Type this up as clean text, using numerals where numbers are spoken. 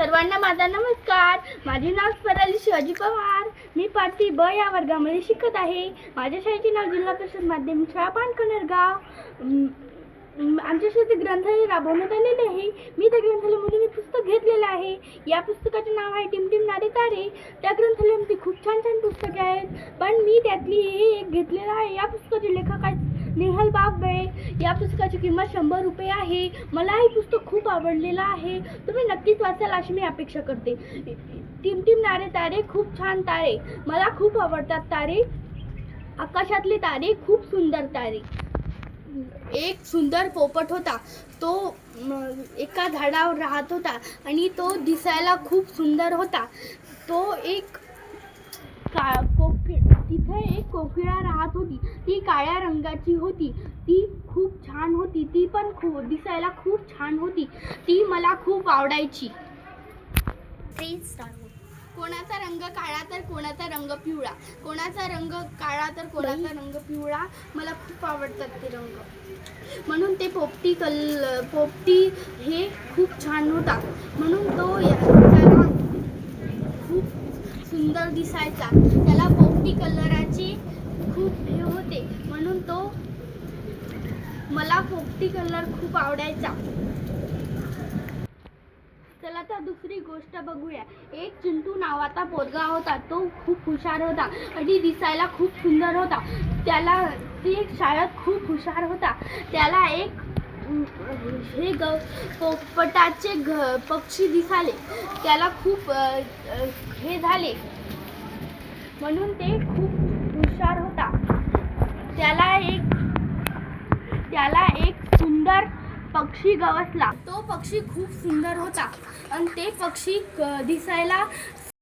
सर्वांना माझा नमस्कार. माझे नाव स्वराली शिवाजी पवार. मी 5वी ब या वर्गामध्ये शिकत आहे. माझ्या शाळेचे नाव जिल्हा परिषद माध्यमिक शाळा पानकणरगाव. आमच्या शाळेत ग्रंथालय राबवण्यात आलेले आहे. मी त्या ग्रंथालयामधून पुस्तक घेतलेलं आहे. या पुस्तकाचे नाव आहे टिमटिमणारे तारे. त्या ग्रंथालयामध्ये खूप छान छान पुस्तके आहेत, पण मी त्यातली हे एक घेतलेलं आहे. या पुस्तकाचे लेखक आहेत नेहल बाबळे. या पुस्तकाची किंमत 100 रुपये आहे. मला हे पुस्तक खूप आवडलेलं आहे. तुम्ही नक्कीच वाचाल अशी मी अपेक्षा करते. टिमटिमणारे तारे, खूप छान तारे. मला खूप आवडतात तारे. आकाशातले तारे, खूप सुंदर तारे. एक सुंदर पोपट होता. तो एका झाडावर राहत होता आणि तो दिसायला खूप सुंदर होता. तिथे एक कोकिळा राहत होती. ती काळ्या रंगाची होती. ती खूप छान होती. ती पण दिसायला खूप छान होती. ती मला खूप आवडायची. कोणाचा रंग काळा तर कोणाचा रंग पिवळा. कोणाचा रंग काळा तर कोणाचा रंग पिवळा. मला खूप आवडतात ते रंग. म्हणून ते पोपटी हे खूप छान होता. म्हणून तो खूप सुंदर दिसायचा. त्याला पोपटी कलराचे खूप हे होते, म्हणून मला पोपटी कलर खूप आवडायचा. चला तर दुसरी गोष्ट बघूया. एक चिंटू नावाचा पोरगा होता. तो खूप हुशार होता आणि दिसायला खूप सुंदर होता. ती एक शाळेत खूप हुशार होता. त्याला एक पोपटाचे पक्षी दिसाले. त्याला खूप हे झाले, म्हणून ते खूप हुशार होता. त्याला एक सुंदर पक्षी गवसला. तो पक्षी खूप सुंदर होता आणि ते पक्षी दिसायला